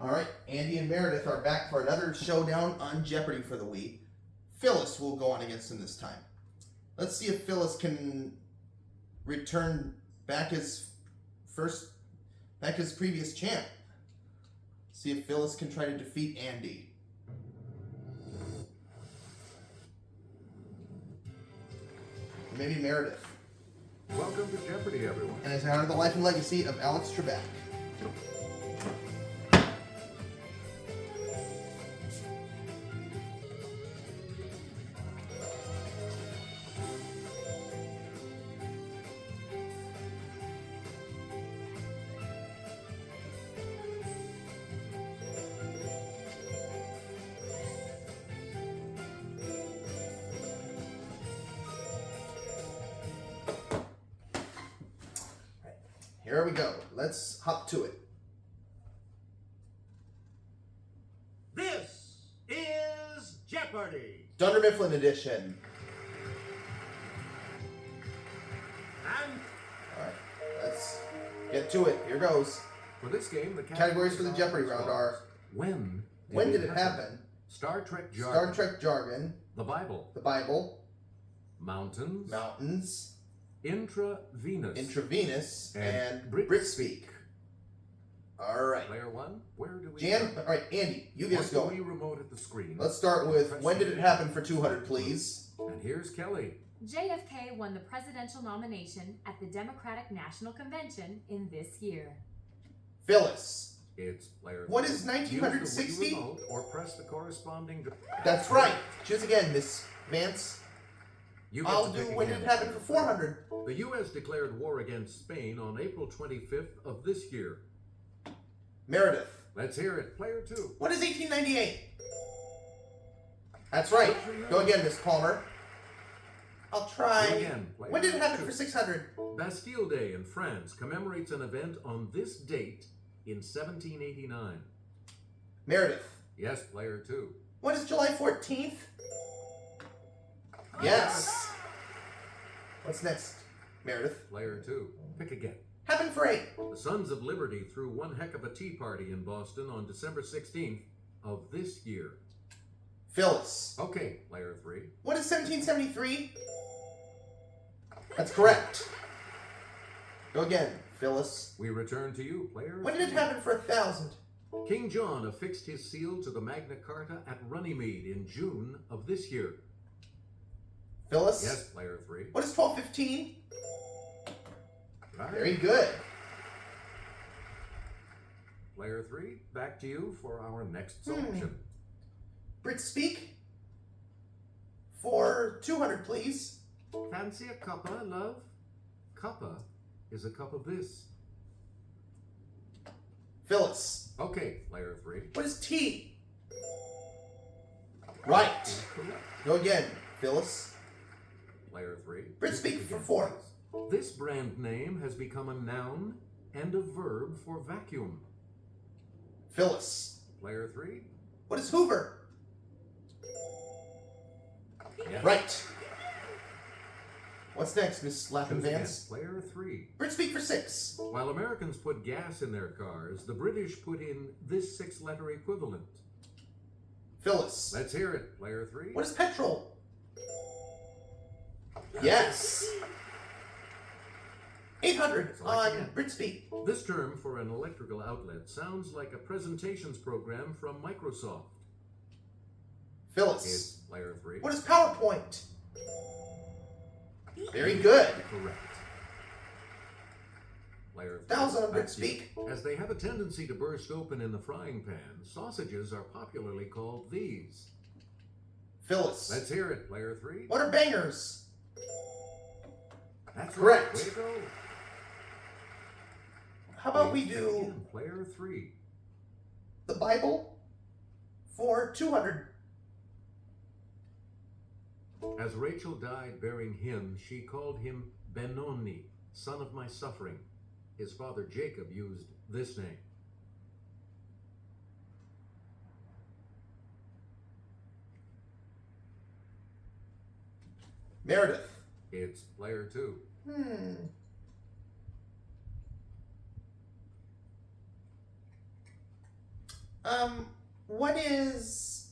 All right, Andy and Meredith are back for another showdown on Jeopardy for the week. Phyllis will go on against him this time. Let's see if Phyllis can return back his previous champ. See if Phyllis can try to defeat Andy. Or maybe Meredith. Welcome to Jeopardy, everyone. And it's honor the life and legacy of Alex Trebek. Here we go. Let's hop to it. This is Jeopardy! Dunder Mifflin edition. And Alright, let's get to it. Here goes. For this game, the Categories for the Jeopardy round are: When did it happen? Star Trek jargon. Star Trek jargon. The Bible. The Bible. Mountains. Mountains. Intravenous. Intravenous. And Brit Brit speak. Alright. Player one, where do we Alright, Andy, you get us Once going. we remote at the screen. Let's start with when did it happen for 200, please? And here's Kelly. JFK won the presidential nomination at the Democratic National Convention in this year. Phyllis. It's player What three. is 1960? Use the Wii remote or press the corresponding. That's right. Choose again, Miss Vance. You get I'll to do pick when did again. it happen for 400. The U.S. declared war against Spain on April 25th of this year. Meredith. Let's hear it. Player two. What is 1898? That's right. Go again, Miss Palmer. I'll try. Go again. Player When did it happen two. for 600? Bastille Day in France commemorates an event on this date in 1789. Meredith. Yes, player two. What is July 14th? Yes. What's next, Meredith? Player two. Pick again. Happened for 8. The Sons of Liberty threw one heck of a tea party in Boston on December 16th of this year. Phyllis. Okay, player three. What is 1773? That's correct. Go again, Phyllis. We return to you, player When did it three. happen for 1000? King John affixed his seal to the Magna Carta at Runnymede in June of this year. Phyllis. Yes, player three. What is 1215? Right. Very good. Player three, back to you for our next selection. Brit speak for 200, please. Fancy a cuppa, love? Cuppa is a cup of this. Phyllis. Okay, player three. What is tea? Right. Correct. Go again, Phyllis. Player three. Brit speak for Again, 4. please. This brand name has become a noun and a verb for vacuum. Phyllis. Player three. What is Hoover? Yes. Right. What's next, Miss Lapham Choose again. Vance? Player three. Brit speak for 6. While Americans put gas in their cars, the British put in this 6-letter equivalent. Phyllis. Let's hear it. Player three. What is petrol? Yes. 800 Select on again. Brit speak. This term for an electrical outlet sounds like a presentations program from Microsoft. Phyllis. It's player three. What is PowerPoint? Very good. Correct. Player three. 1000 on Back Brit to you. speak. As they have a tendency to burst open in the frying pan, sausages are popularly called these. Phyllis. Let's hear it. Player three. What are bangers? That's Correct. Right. Way to go. How about we Please do again, player three. the Bible for 200? As Rachel died bearing him, she called him Benoni, son of my suffering. His father Jacob used this name. Meredith. It's player two. What is,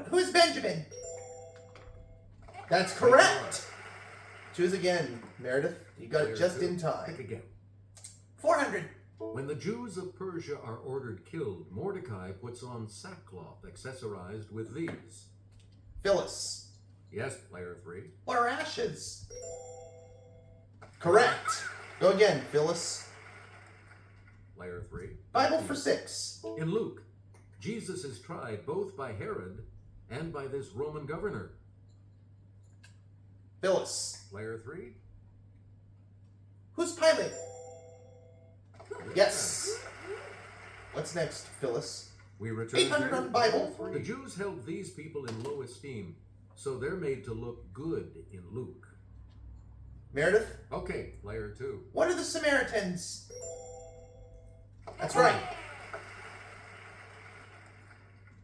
who's Benjamin? That's correct. Choose again, Meredith. You got it just in time. Pick again. 400. When the Jews of Persia are ordered killed, Mordecai puts on sackcloth accessorized with these. Phyllis. Yes, player 3. What are ashes? Correct. Go again, Phyllis. Player 3. Bible for 6. In Luke, Jesus is tried both by Herod and by this Roman governor. Phyllis. Player 3. Who's Pilate? Yes. What's next, Phyllis? We return 800 to on Bible. The Jews held these people in low esteem, so they're made to look good in Luke. Meredith? Okay, player 2. What are the Samaritans? That's right.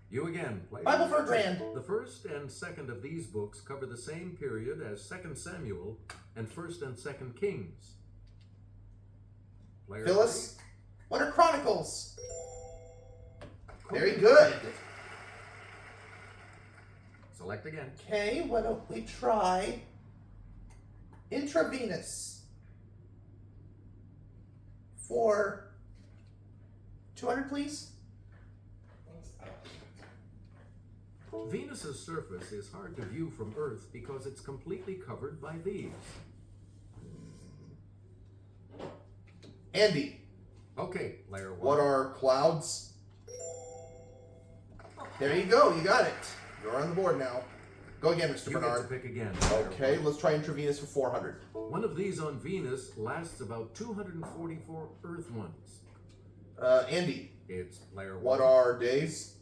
You again, player. Bible for a grand. The first and second of these books cover the same period as 2 Samuel and 1st and 2nd Kings. Player Phyllis? 3. What are Chronicles? Very good. Select again. Okay, why don't we try intravenous for 200, please? Venus's surface is hard to view from Earth because it's completely covered by these. Andy, Okay, player 1. what are clouds? There you go, you got it. You're on the board now. Go again, Mr. You get Bernard. to pick again. player Okay, 1. let's try intravenous for 400. One of these on Venus lasts about 244 Earth ones. Andy, It's player 1. what are days?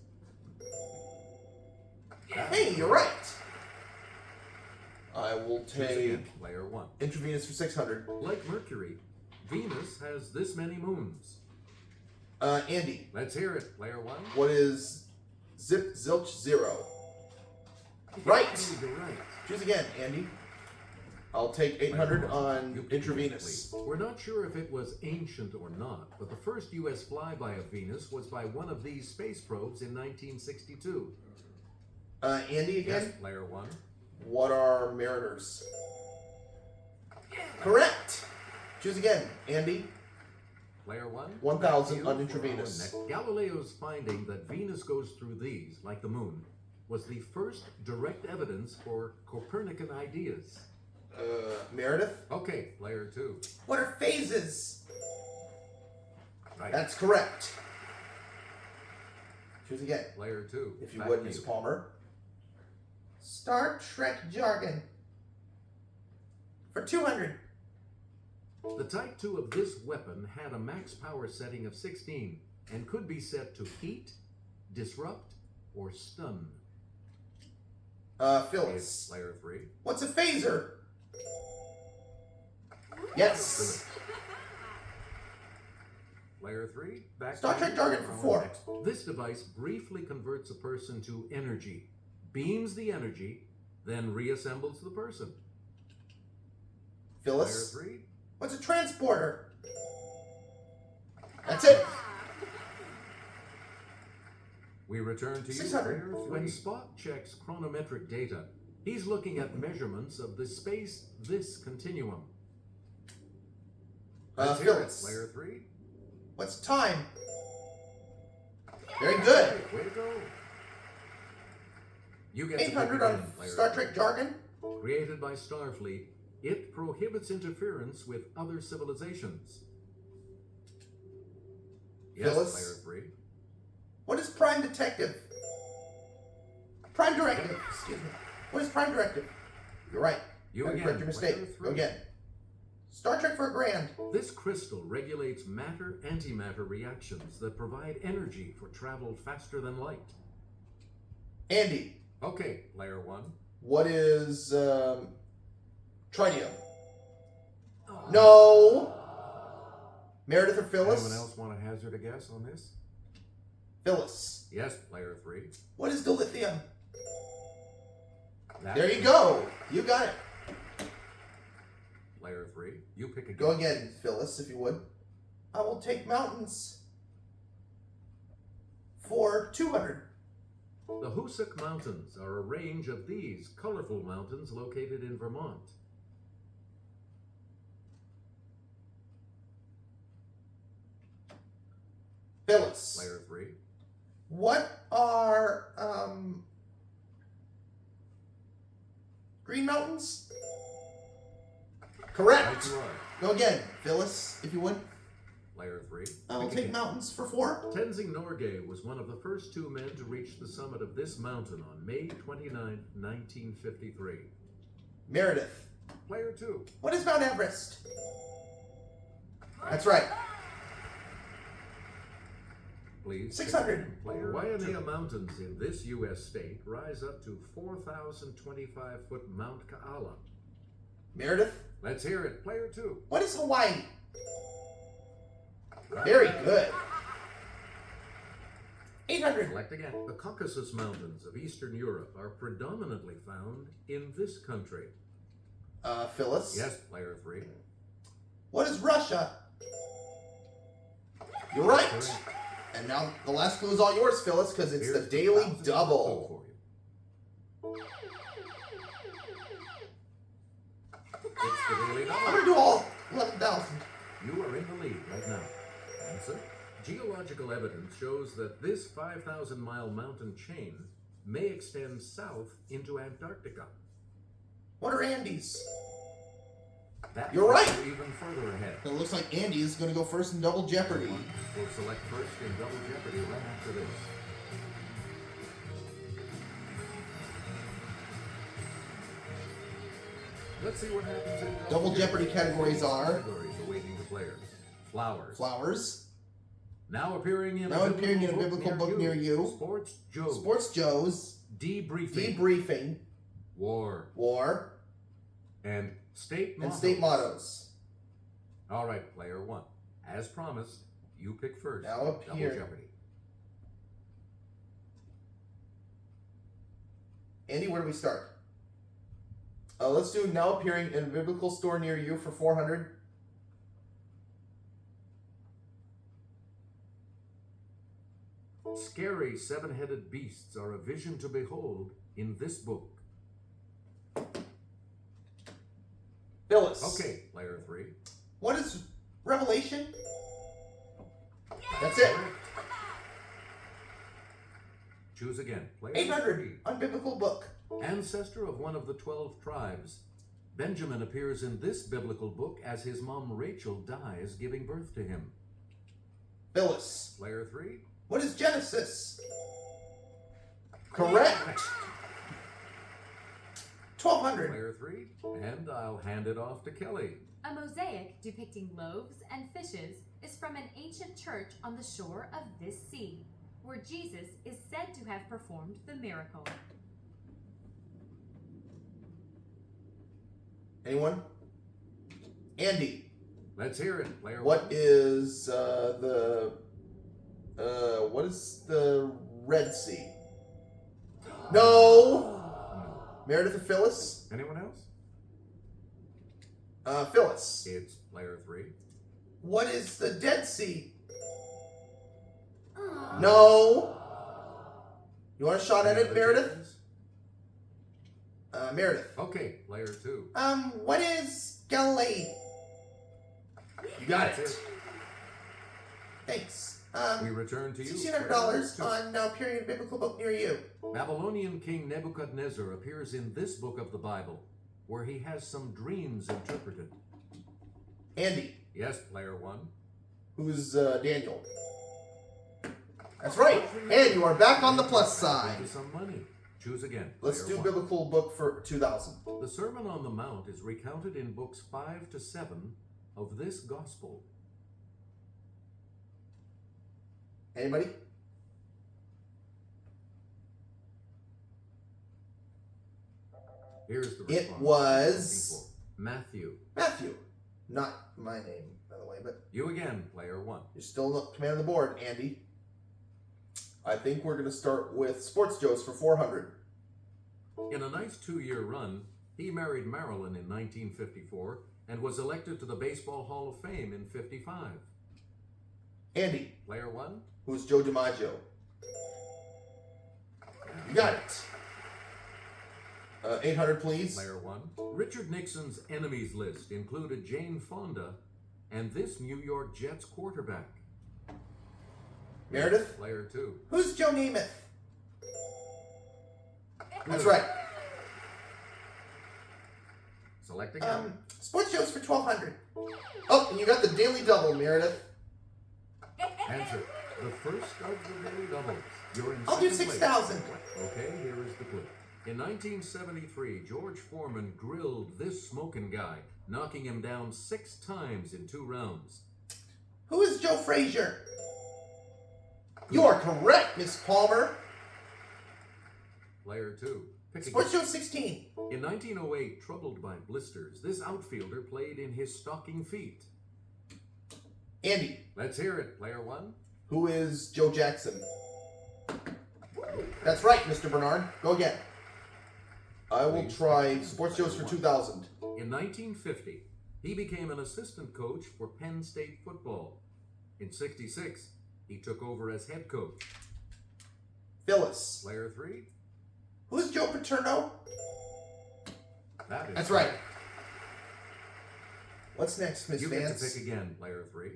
Hey, you're right. I will Choose take again, player 1. intravenous for 600. Like Mercury, Venus has this many moons. Andy, Let's hear it, player 1. what is zip zilch 0? Right. Oh, you're right. Choose again, Andy. I'll take 800 You on pick intravenous. immediately. We're not sure if it was ancient or not, but the first U.S. flyby of Venus was by one of these space probes in 1962. Andy again. Yes, player 1. What are mariners? Correct. Choose again, Andy. Player 1. 1,000 Back to you on for intravenous. our next. Galileo's finding that Venus goes through these, like the moon, was the first direct evidence for Copernican ideas. Meredith. Okay, player 2. What are phases? Right. That's correct. Choose again, Player 2. if you Back would, to Miss you. Palmer. Star Trek jargon for 200. The Type 2 of this weapon had a max power setting of 16 and could be set to heat, disrupt, or stun. It's Phyllis. player 3. What's a phaser? Yes. Player 3. Back Star to Trek you jargon for for our 4. next. This device briefly converts a person to energy, beams the energy, then reassembles the person. Phyllis. Player 3. What's a transporter? That's it. We return to you. 600. Player 3. When Spock checks chronometric data, he's looking at measurements of the space-this continuum. Let's hear it, Phyllis. player 3. What's time? Very good. Hey, way to go. You get to pick 800 again, on player Star 3. Trek jargon. Created by Starfleet, it prohibits interference with other civilizations. Yes, Phyllis? player 3. What is Prime Detective? Prime Directive. Excuse me. What is Prime Directive? You're right. You Gotta again, correct your player mistake. 3. Go again. Star Trek for a grand. This crystal regulates matter-antimatter reactions that provide energy for travel faster than light. Andy, Okay, player 1. what is tritium? No. Meredith or Phyllis? Anyone else want to hazard a guess on this? Phyllis. Yes, player 3. What is dilithium? There you go. You got it. Player 3, you pick again. Go again, Phyllis, if you would. I will take mountains for 200. The Hoosick Mountains are a range of these colorful mountains located in Vermont. Phyllis. Player 3, What are Green Mountains? Correct. right you are. Go again, Phyllis, if you would. Player 3, I will pick take again. mountains for 4. Tenzing Norgay was one of the first 2 men to reach the summit of this mountain on May 29, 1953. Meredith. Player 2, What is Mount Everest? That's right. please. 600. Player Wayanea Mountains in this U.S. state rise up to 4,025-foot Mount Kaala. Meredith. Let's hear it. Player 2. What is Hawaii? Very good. 800. Select again. The Caucasus Mountains of Eastern Europe are predominantly found in this country. Phyllis. Yes, player 3. What is Russia? You're right. Correct. And now the last clue is all yours, Phyllis, because it's the Here's daily 1,000 double. for you. It's the daily I'm double. going to do all 11,000. You are in the lead right now. Answer. Geological evidence shows that this 5,000-mile mountain chain may extend south into Antarctica. What are Andes? That You're right. puts you even further ahead. It looks like Andy is going to go first in Double Jeopardy. We'll select first in Double Jeopardy right after this. Let's see what happens in Double Jeopardy categories are categories awaiting the players. Flowers. Flowers. Now appearing in Now appearing in a biblical book near you. Sports Joe. Sports Joe's. Debriefing. Debriefing. War. War. And state And mottos. state mottos. All right, player 1. As promised, you pick first. Now Double appear. Jeopardy. Andy, where do we start? Let's do now appearing in a biblical store near you for 400. Scary 7-headed beasts are a vision to behold in this book. Phyllis. Okay, player 3. What is Revelation? That's it. Choose again. Player 800. Unbiblical book. 3. Ancestor of one of the 12 tribes. Benjamin appears in this biblical book as his mom Rachel dies giving birth to him. Phyllis. Player 3. What is Genesis? Correct. 1200. Player 3. And I'll hand it off to Kelly. A mosaic depicting loaves and fishes is from an ancient church on the shore of this sea, where Jesus is said to have performed the miracle. Anyone? Andy. Let's hear it. Player What 1. is what is the Red Sea? No. Meredith or Phyllis? Anyone else? Phyllis. It's player 3. What is the Dead Sea? No. You want a shot at it, Meredith? Meredith. Okay, player 2. What is Galilee? You got That's it. Thanks. We return to you. $1,600 on now appearing in a biblical book near you. Babylonian King Nebuchadnezzar appears in this book of the Bible, where he has some dreams interpreted. Andy. Yes, player 1. Who's Daniel? That's right. And you are back on the plus side. Give you some money. Choose again. Let's player do 1. biblical book for 2,000. The Sermon on the Mount is recounted in books 5 to 7 of this gospel. Anybody? Here's the It response. was Matthew. Matthew. Not my name, by the way, but You again, player 1. you're still not command of the board, Andy. I think we're going to start with Sports Joe's for 400. In a nice 2-year run, he married Marilyn in 1954 and was elected to the Baseball Hall of Fame in 55. Andy, Player 1? who's Joe DiMaggio? You got it. 800, please. Player 1. Richard Nixon's enemies list included Jane Fonda and this New York Jets quarterback. Meredith, Player 2. who's Joe Namath? That's Good. right. Select again. Sports shows for 1200. Oh, and you got the Daily Double, Meredith. Answer. The first of the daily doubles. You're in I'll do second place. 6,000. Okay, here is the clue. In 1973, George Foreman grilled this smoking guy, knocking him down 6 times in 2 rounds. Who is Joe Frazier? You are correct, Miss Palmer. Player 2. Pick Sports again. show 16. In 1908, troubled by blisters, this outfielder played in his stocking feet. Andy, Let's hear it, player 1. who is Joe Jackson? That's right, Mr. Bernard. Go again. I will try sports shows for 2000. In 1950, he became an assistant coach for Penn State football. In 66, he took over as head coach. Phyllis, Player 3. who's Joe Paterno? That is That's right. What's next, Miss You get to Vance? pick again, player 3.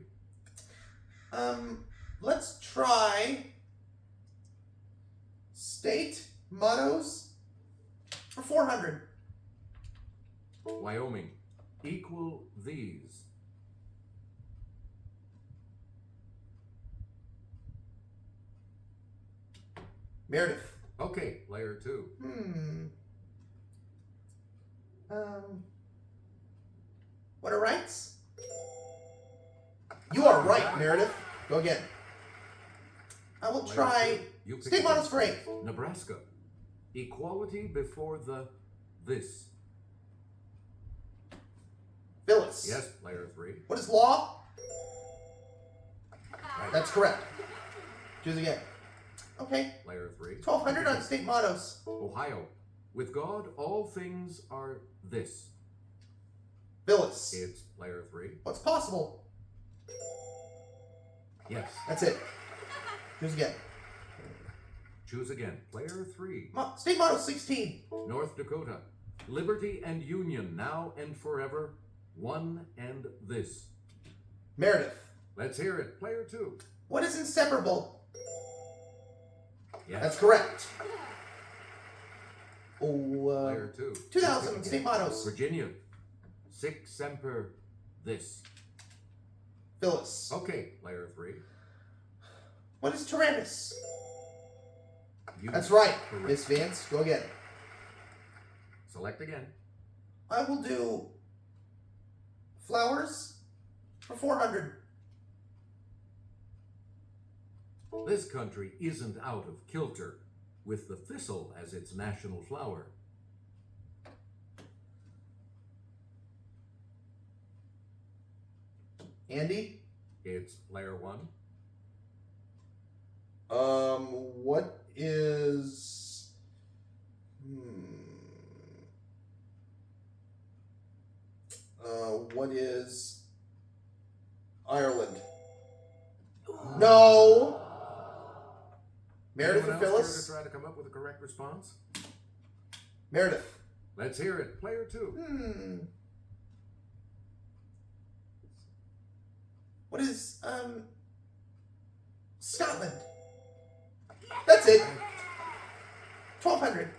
Let's try state mottos for 400. Wyoming. Equal these. Meredith. Okay, player 2. What are rights? You are right, Meredith. Go again. I will Player try 2. You pick state again. mottos for 8. Nebraska. Equality before the this. Phyllis. Yes, player 3. What is law? Right. That's correct. Choose again. Okay. Player 3. 1200 on state mottos. Ohio. With God, all things are this. Phyllis. It's player 3. What's possible? Yes. That's it. Choose again. Choose again. Player 3. State motto 16. North Dakota. Liberty and union, now and forever. One and this. Meredith. Let's hear it. Player 2. What is inseparable? Yes. That's correct. Oh, Player 2. 2000 on state mottos. Virginia. Sic semper this. Phyllis. Okay, player 3. What is Tyrannus? You That's right, correct. Miss Vance. Go again. Select again. I will do flowers for 400. This country isn't out of kilter with the thistle as its national flower. Andy? It's player 1. What is... what is Ireland? No! Meredith Anyone or else care Phyllis? to try to come up with a correct response? Meredith. Let's hear it. Player 2. What is, Scotland? That's it. 1200.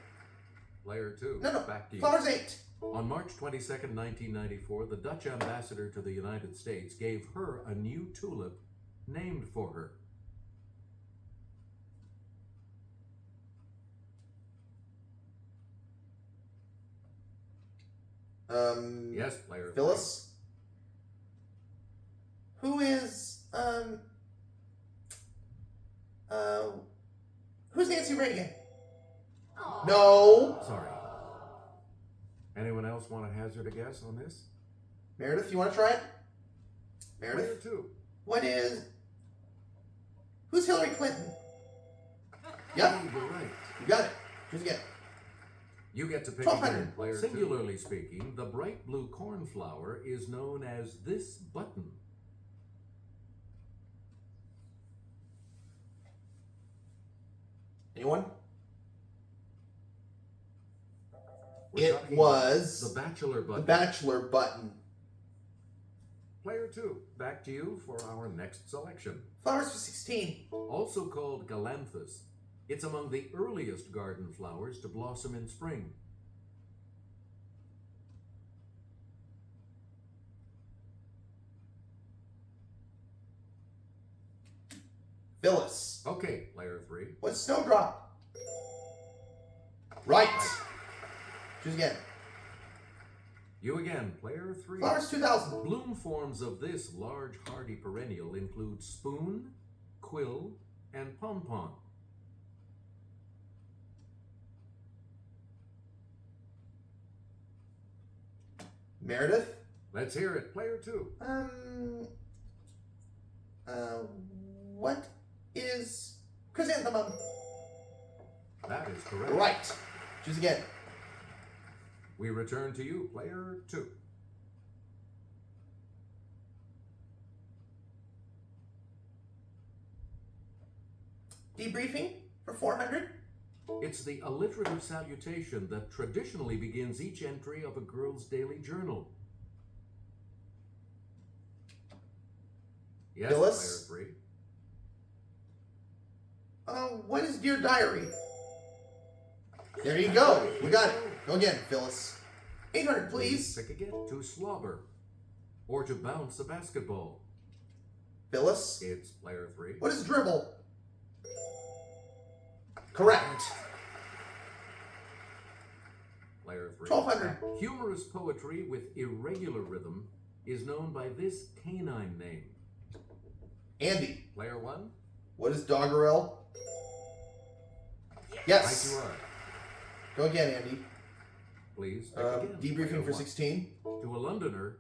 Player 2. No. Back to you. Flowers 8. On March 22nd, 1994, the Dutch ambassador to the United States gave her a new tulip named for her. Yes, player 3. Phyllis? Who is, who's Nancy Reagan? Aw. No. Sorry. Anyone else want to hazard a guess on this? Meredith, you want to try it? Player Meredith? 2. Who's Hillary Clinton? Yep, You're right. you got it. Choose again. You get to pick 1200. again, player. Singularly speaking, the bright blue cornflower is known as this button. Anyone? We're It talking was the Bachelor the button. Bachelor button. Player 2, back to you for our next selection. Flowers for 16. Also called galanthus, it's among the earliest garden flowers to blossom in spring. Phyllis. Okay, player 3. What's Snowdrop? Right. Choose again. You again, player 3. Flowers 2000. Bloom forms of this large hardy perennial include spoon, quill, and pompon. Meredith. Let's hear it, player 2. What is chrysanthemum? That is correct. Right. Choose again. We return to you, player 2. Debriefing for 400. It's the alliterative salutation that traditionally begins each entry of a girl's daily journal. Yes, Phyllis? player 3. What is Dear Diary? There you go. We got it. Go again, Phyllis. 800, please. Pick again. To slobber. Or to bounce a basketball. Phyllis. It's player 3. What is dribble? Correct. Player 3. 1200. Humorous poetry with irregular rhythm is known by this canine name. Andy. Player 1. What is doggerel? Yes. Right you are. Go again, Andy. Please. Pick again. Debriefing Player for 1. 16. To a Londoner,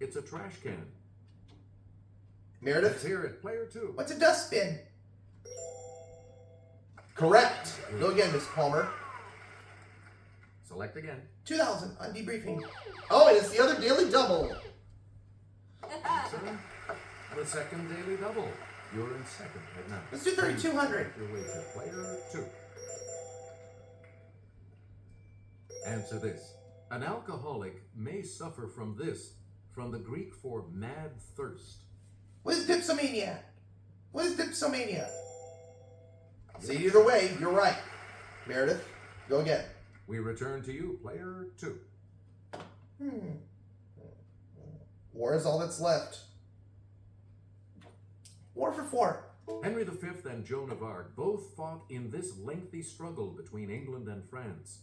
it's a trash can. Let's Meredith. hear it. Player 2. What's a dustbin? Correct. Go again, Miss Palmer. Select again. 2000 on debriefing. Oh, and it's the other daily double. So, the second daily double. You're in second right now. Let's do 3200. Your wager. Player 2. Answer this. An alcoholic may suffer from this, from the Greek for mad thirst. What is dipsomania? What is dipsomania? See, either way, you're right. Meredith, go again. We return to you, player 2. War is all that's left. War for 4. Henry V and Joan of Arc both fought in this lengthy struggle between England and France.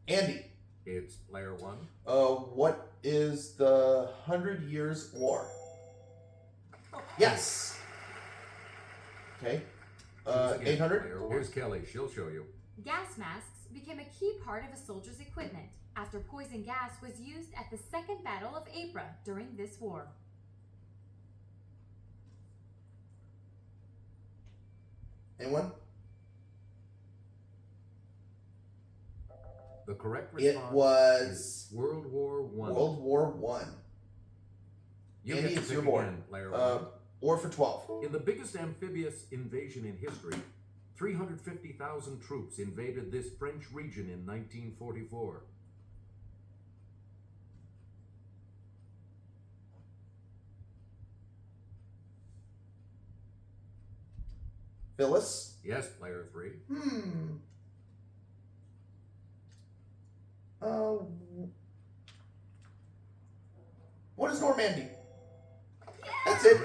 Andy, It's player 1. what is the 100 Years' War? Yes. Okay. Choose again, 800. player 1. Here's Kelly. She'll show you. Gas masks became a key part of a soldier's equipment after poison gas was used at the Second Battle of Ypres during this war. Anyone? The correct It response was is World War I. World War One. You Andy, get to it's pick your board. again, player 1. War for 12. In the biggest amphibious invasion in history, 350,000 troops invaded this French region in 1944. Phyllis. Yes, player 3. What is Normandy? That's it.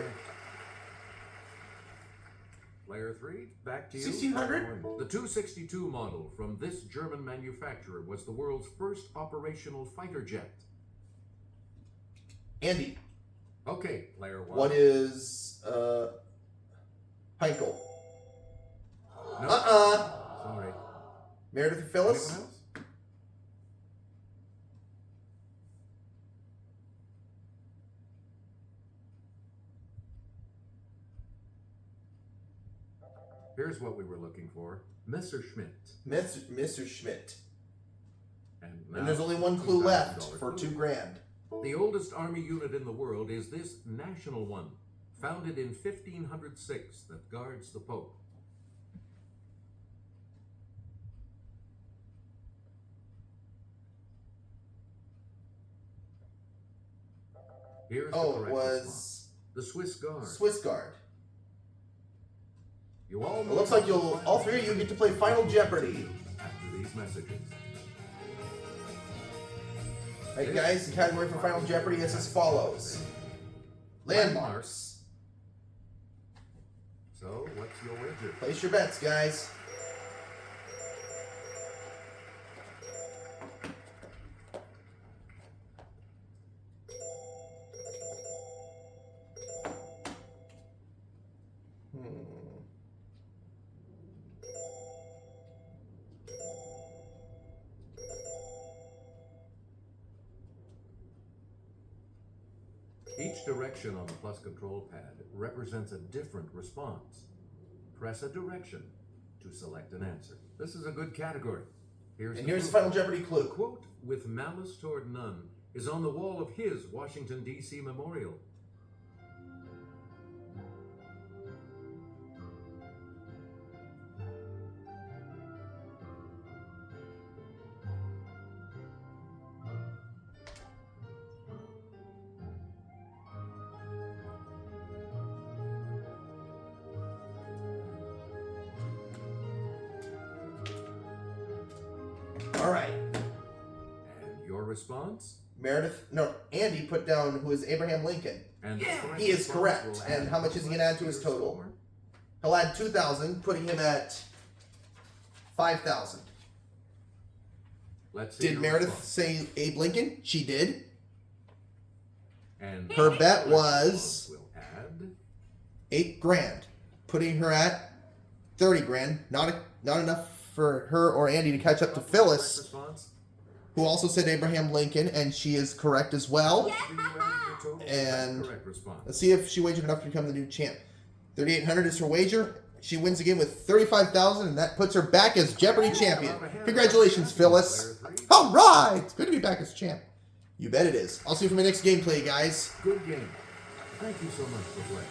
Player 3, back to you. 1600? The 262 model from this German manufacturer was the world's first operational fighter jet. Andy. Okay, player 1. What is Heinkel? No. Sorry. Meredith or Phyllis? Anyone else? Here's what we were looking for. Messerschmitt. Mr. Schmidt. And And there's only one clue left $2,000 for clue. $2,000. The oldest army unit in the world is this national one, founded in 1506, that guards the Pope. Here's the Oh, it correct was response. The Swiss Guard. Swiss Guard. You all It looks like all three of you get to play Final Jeopardy. after these messages. Alright guys, the category for Final Jeopardy is as follows. Landmarks. So, what's your wager? Place your bets, guys. Each direction on the plus control pad represents a different response. Press a direction to select an answer. This is a good category. Here's And the here's the clue. Final Jeopardy The clue. quote, "with malice toward none," is on the wall of his Washington, D.C. memorial. Alright. And your response? Andy put down who is Abraham Lincoln. And the correct He is response correct. will And add how much is he going to add to his your total? score. He'll add 2,000, putting him at 5,000. Let's see Did your Meredith response. say Abe Lincoln? She did. And Her the bet correct was response will add $8,000, putting her at 30,000. Not enough for her or Andy to catch up to correct Phyllis, response. who also said Abraham Lincoln, and she is correct as well. Do you add your total? And correct response. let's see if she wagered enough to become the new champ. 3,800 is her wager. She wins again with 35,000, and that puts her back as Jeopardy champion. Congratulations, Phyllis. All right, it's good to be back as champ. You bet it is. I'll see you for my next gameplay, guys. Good game. Thank you so much for playing.